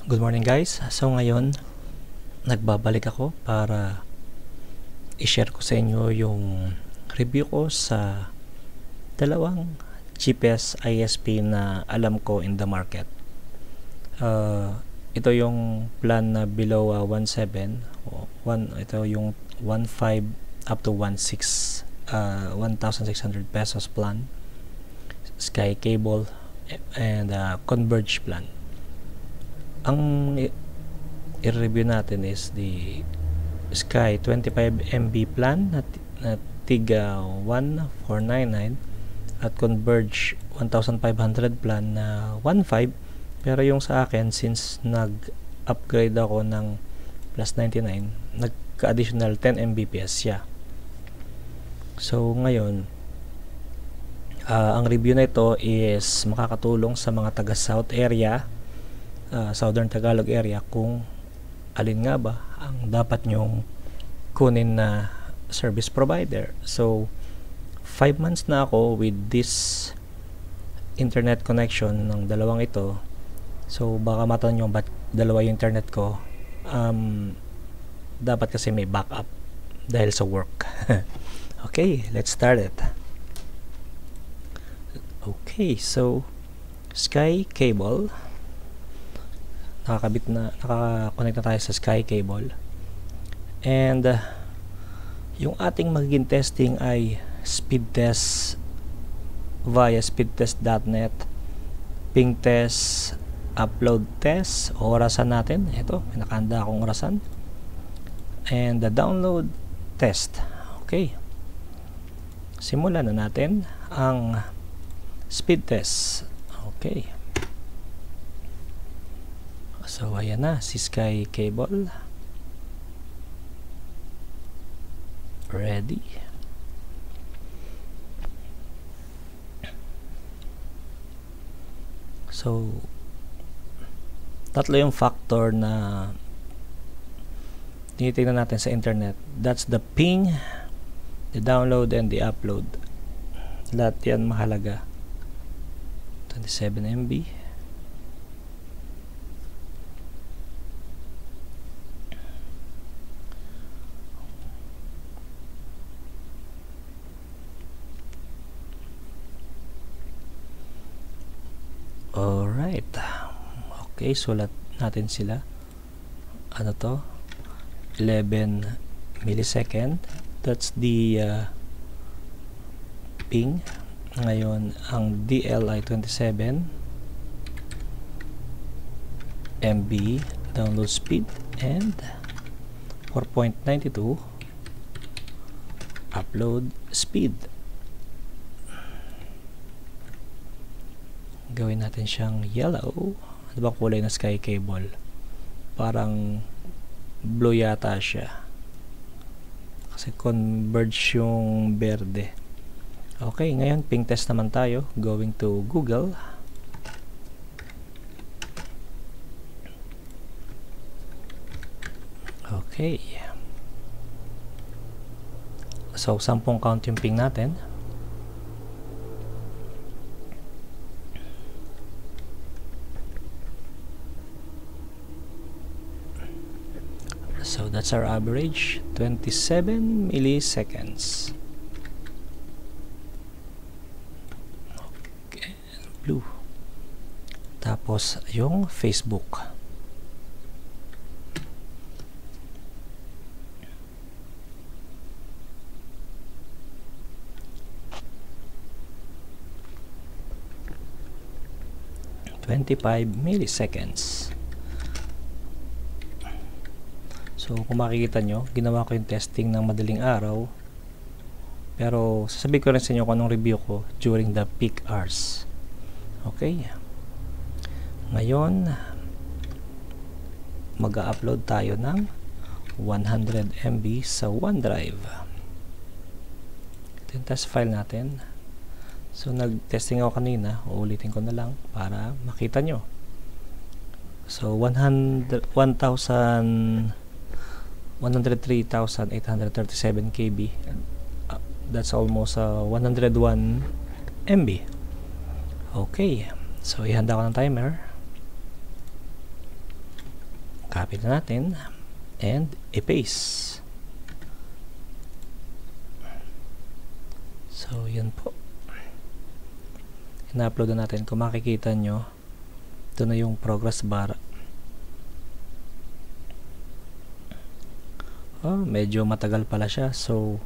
Good morning guys. So ngayon, nagbabalik ako para i-share ko sa inyo yung review ko sa dalawang cheapest ISP na alam ko in the market. Ito yung plan na below 1.7, ito yung 1.5 up to 1.6, 1,600 pesos plan, Sky Cable, and Converge plan. Ang i-review natin is the Sky 25 MB plan na tiga 1,499 at Converge 1,500 plan na 1.5, pero yung sa akin, since nag-upgrade ako ng plus 99, nagka-additional 10 Mbps siya. So ngayon, ang review na ito is makakatulong sa mga taga South area, Southern Tagalog area, kung alin nga ba ang dapat nyong kunin na service provider. So 5 months na ako with this internet connection ng dalawang ito. So baka matanong nyo ba't dalawa yung internet ko. Dapat kasi may backup dahil sa work. Okay, let's start it. Okay, so Sky Cable, nakakonect na tayo sa Sky Cable, and yung ating magiging testing ay speed test via speedtest.net, ping test, upload test, orasan natin, ito, pinakahanda akong orasan, and the download test. Okay, simulan na natin ang speed test. Okay, so ayan na si Sky Cable, ready. So tatlo yung factor na tinitingnan natin sa internet. That's the ping, the download, and the upload. Lahat yan mahalaga. 27 MB. Alright. Okay, sulat natin sila. Ano to? 11 millisecond. That's the ping. Ngayon, ang DLI 27 MB download speed and 4.92 upload speed. Gawin natin siyang yellow. Ano ba kulay na Sky Cable? Parang blue yata siya, kasi Converge yung berde. Okay, ngayon ping test naman tayo. Going to Google. Okay, so 10 count yung ping natin. So that's our average, 27 milliseconds. Okay, blue. Tapos yung Facebook. (25 milliseconds). So kung makikita nyo, ginawa ko yung testing ng madaling araw, pero sasabihin ko rin sa inyo kung anong review ko during the peak hours. Okay, ngayon mag-upload tayo ng 100 MB sa OneDrive. Ito yung test file natin. So nag-testing ako kanina, uulitin ko na lang para makita nyo. So 103,837 KB. That's almost 101 MB. Okay, so ihanda ko ng timer. Copy na natin and i-paste. So yun po, ina-upload na natin. Kung makikita nyo, ito na yung progress bar. Medyo matagal pala siya, so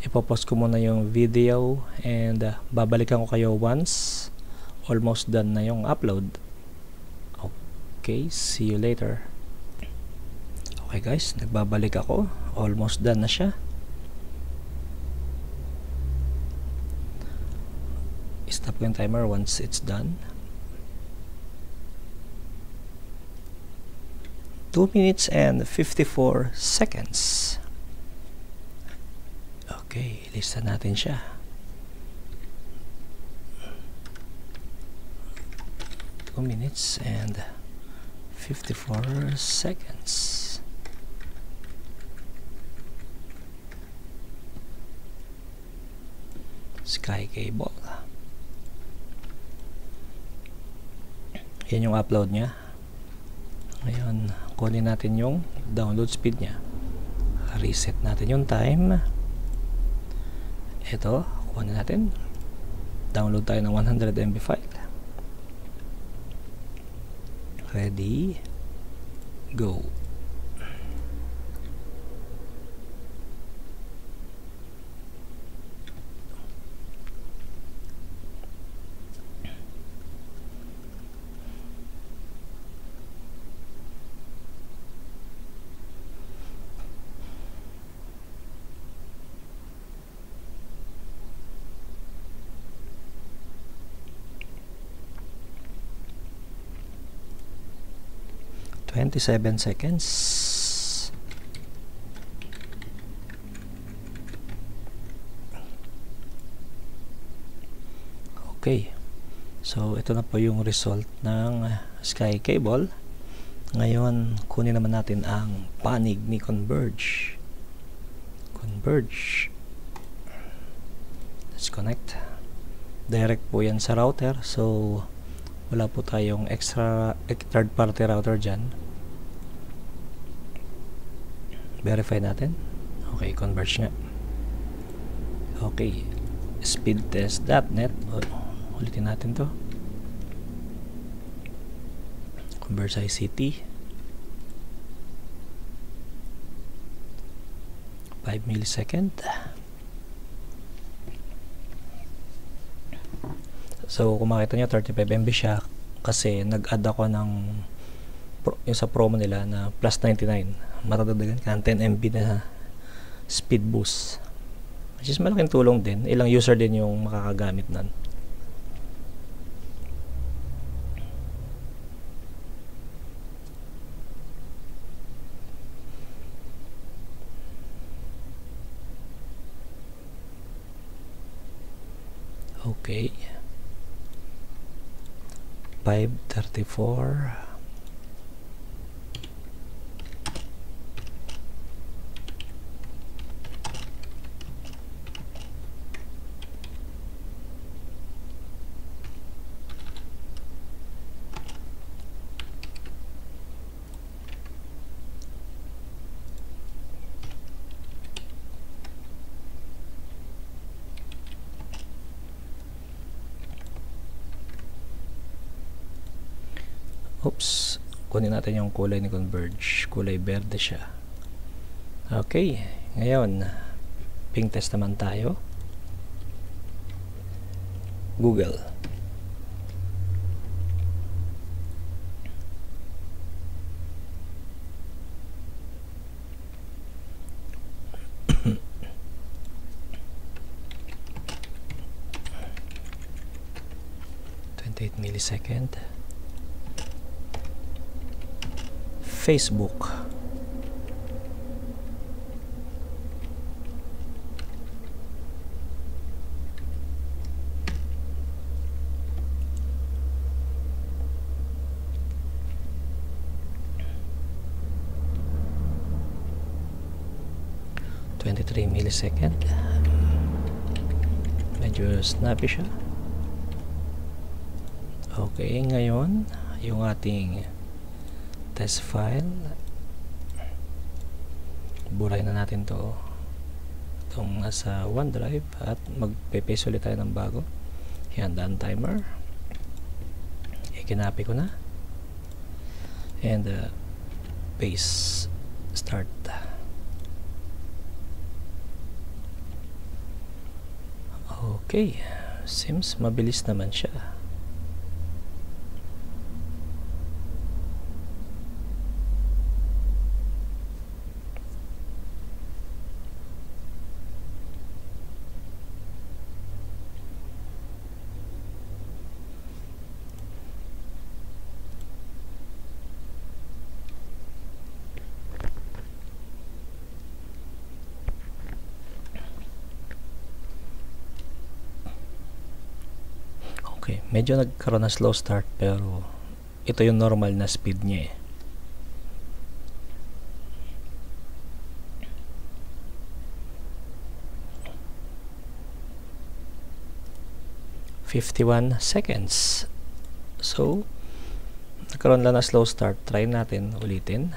ipopost ko muna yung video and babalikan ko kayo once almost done na yung upload. Okay, see you later. Okay guys, nagbabalik ako. Almost done na siya. Stop ko yung timer once it's done. 2 minutes and 54 seconds. Okay, lista natin siya. 2 minutes and 54 seconds. Sky Cable. Yan yung upload niya. Ngayon, kunin natin yung download speed niya. Reset natin yung time. Ito, kunin natin. Download tayo ng 100 MB file. Ready, go. Twenty-seven seconds. Okay, so ito na po yung result ng Sky Cable. Ngayon, kunin naman natin ang panig ni Converge. Let's connect. Direct po yan sa router, so wala po tayong extra third party router dyan. Verify natin. Okay, Converge nga. Okay, speedtest.net. Ulitin natin to. Converge ICT. 5 millisecond. So kung makita nyo, 35 MB siya kasi nag-add ako ng yung sa promo nila na plus 99. Matadagdagan ka ng 10 MB na speed boost, which is malaking tulong din. Ilang user din yung makakagamit nun. Okay, 534. Oops, kunin natin yung kulay ni Converge. Kulay berde siya. Okay, ngayon ping test naman tayo. Google. Millisecond. Facebook. Millisecond. Medyo snappy siya. Okay, ngayon yung ating test file. Buray na natin to itong nasa OneDrive at magpe-paste ulit tayo ng bago. Yan, done timer. Ikinapi ko na and paste, start. Okay, seems mabilis naman siya. Okay, medyo nagkaroon na slow start pero ito yung normal na speed niya eh. "51 seconds." So, nagkaroon lang na slow start. Try natin ulitin.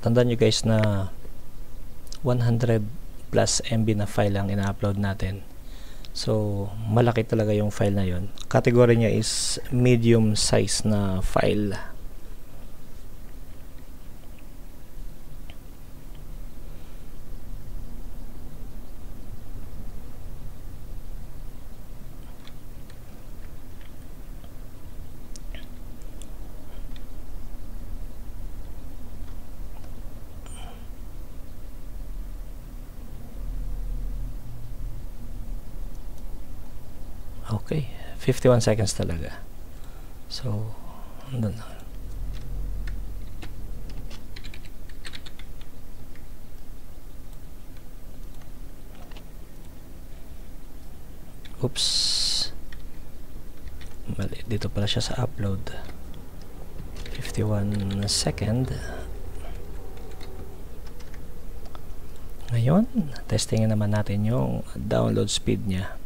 Tandaan nyo guys na 100 plus MB na file ang ina-upload natin. So, malaki talaga yung file na yun. Category niya is medium size na file. Okay, 51 seconds talaga. So, andun na. Oops. Mali. Dito pala siya sa upload. 51 second. Ngayon, testingin naman natin yung download speed niya.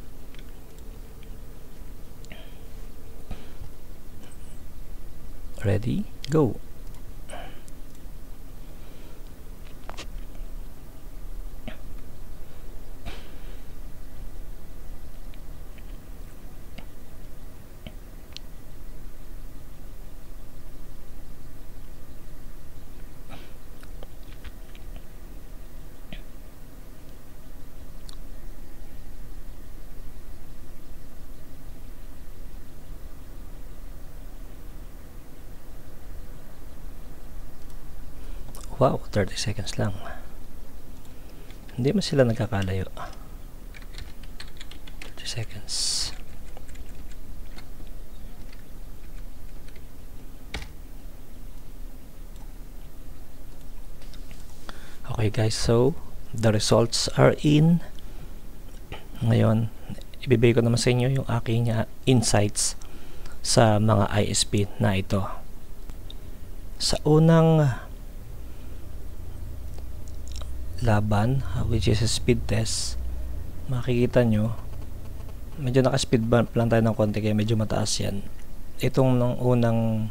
Ready? Go! Wow, 30 seconds lang. Hindi man sila nagkakalayo. 30 seconds. Okay guys, so the results are in. Ngayon, ibibigay ko naman sa inyo yung aking insights sa mga ISP na ito. Sa unang laban, which is a speed test, makikita nyo medyo naka-speed bump lang tayo ng konti kaya medyo mataas yan. Itong nung unang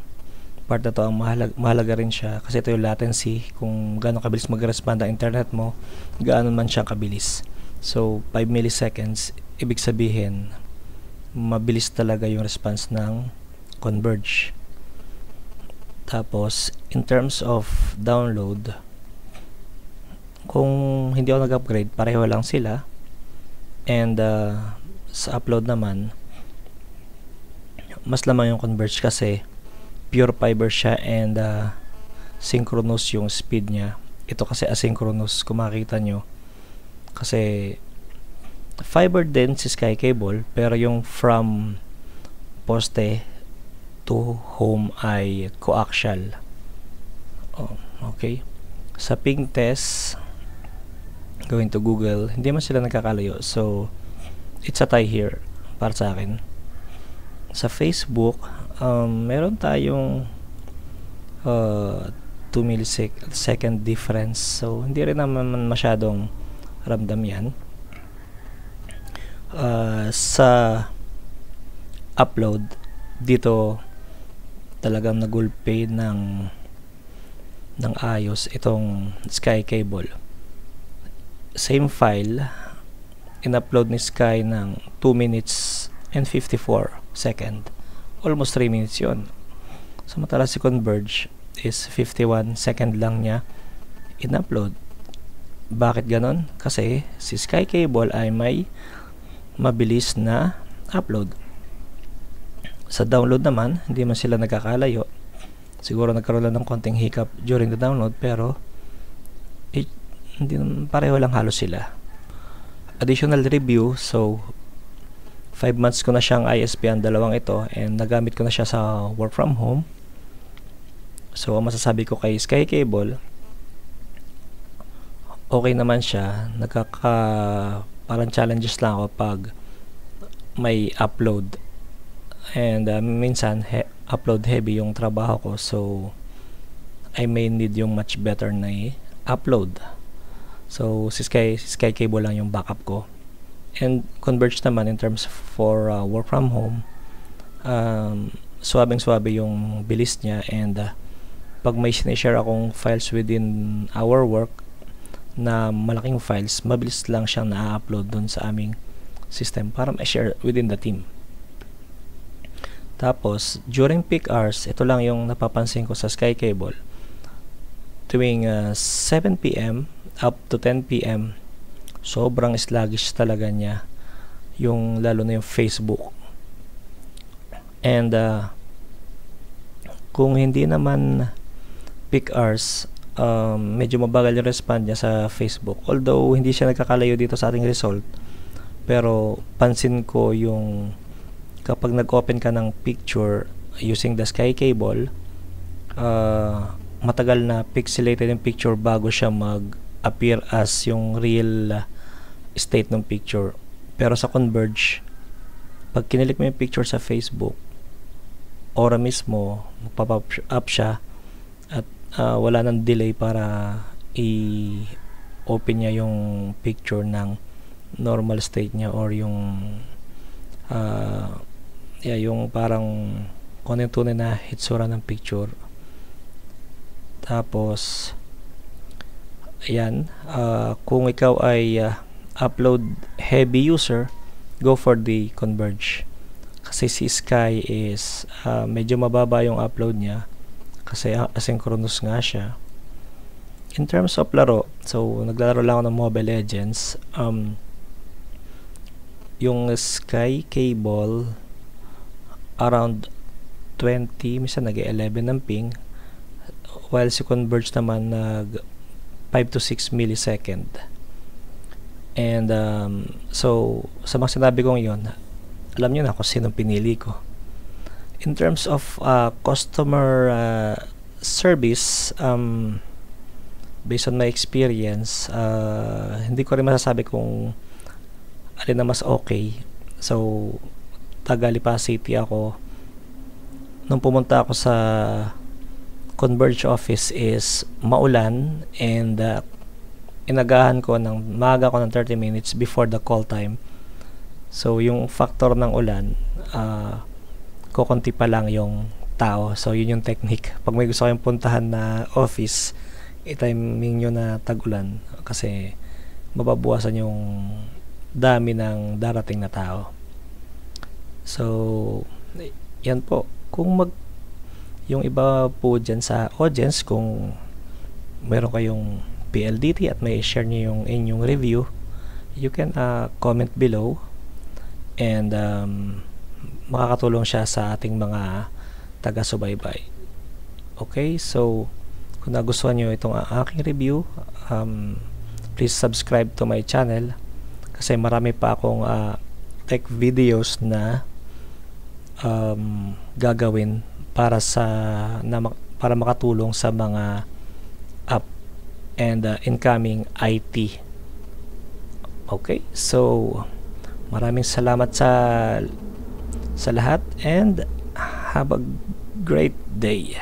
part na to, ang mahalaga rin siya kasi ito yung latency, kung gaano kabilis mag-respond ang internet mo, gaano man siya kabilis. So 5 milliseconds, ibig sabihin mabilis talaga yung response ng Converge. Tapos in terms of download, kung hindi ako nag-upgrade, pareho lang sila. And sa upload naman, mas lamang yung Converge kasi pure fiber siya and synchronous yung speed niya. Ito kasi asynchronous, kung makikita nyo. Kasi fiber din si Sky Cable, pero yung from poste to home ay coaxial. Oh, okay. Sa ping test, going to Google, hindi man sila nagkakalayo. So, it's a tie here para sa akin. Sa Facebook, meron tayong 2 millisecond difference, so hindi rin naman masyadong ramdam yan. Sa upload dito talagang nagulpe ng ayos itong Sky Cable. Same file in-upload ni Sky ng 2 minutes and 54 second, almost 3 minutes yun. Samantala si Converge is 51 second lang niya in-upload. Bakit ganon? Kasi si Sky Cable ay may mabilis na upload. Sa download naman, hindi man sila nagkakalayo. Siguro nagkaroon lang ng konting hiccup during the download, pero hindi, pareho lang halos sila. Additional review, so 5 months ko na siyang ISP ang dalawang ito, and nagamit ko na siya sa work from home. So ang masasabi ko kay Sky Cable, okay naman siya. Parang challenges lang ako pag may upload, and minsan upload heavy yung trabaho ko, so I may need yung much better na upload. So si Sky Cable lang yung backup ko, and Converge naman in terms for work from home, swabing-swabe yung bilis niya, and pag may sinishare akong files within our work na malaking files, mabilis lang siyang na-upload dun sa aming system para ma-share within the team. Tapos during peak hours, ito lang yung napapansin ko sa Sky Cable. Tuwing 7 PM up to 10 PM, sobrang sluggish talaga niya, yung lalo na yung Facebook. And kung hindi naman peak hours, medyo mabagal yung respond niya sa Facebook. Although hindi siya nagkakalayo dito sa ating result, pero pansin ko yung kapag nag-open ka ng picture using the Sky Cable, matagal na pixelated yung picture bago siya mag-appear as yung real state ng picture. Pero sa Converge, pag kinilik mo yung picture sa Facebook, ora mismo magpop up siya, at wala nang delay para i-open niya yung picture ng normal state niya, or yung yung parang kung yung tunay na hitsura ng picture. Tapos ayan, kung ikaw ay upload heavy user, go for the Converge. Kasi si Sky is medyo mababa yung upload niya kasi asynchronous nga siya. In terms of laro, so naglalaro lang ako ng Mobile Legends. Yung Sky Cable around 20, minsan nag-11 ng ping, while si Converge naman nag 5 to 6 millisecond. And so sa mga sinabi kong yon, alam nyo na kung sinong pinili ko. In terms of customer service, based on my experience, hindi ko rin masasabi kung alin na mas okay. So taga Lipa City ako. Nung pumunta ako sa Converge office is maulan, and inagahan ko maaga ko ng 30 minutes before the call time. So yung factor ng ulan, kukunti pa lang yung tao. So yun yung technique. Pag may gusto kayong puntahan na office, i-timing nyo na tag-ulan kasi mababawasan yung dami ng darating na tao. So yan po. Kung yung iba po dyan sa audience, kung meron kayong PLDT at may share nyo yung inyong review, you can comment below, and makakatulong siya sa ating mga taga-subaybay. Okay, so kung nagustuhan nyo itong aking review, please subscribe to my channel kasi marami pa akong tech videos na gagawin para para makatulong sa mga up and incoming IT. Okay, so maraming salamat sa lahat, and Have a great day.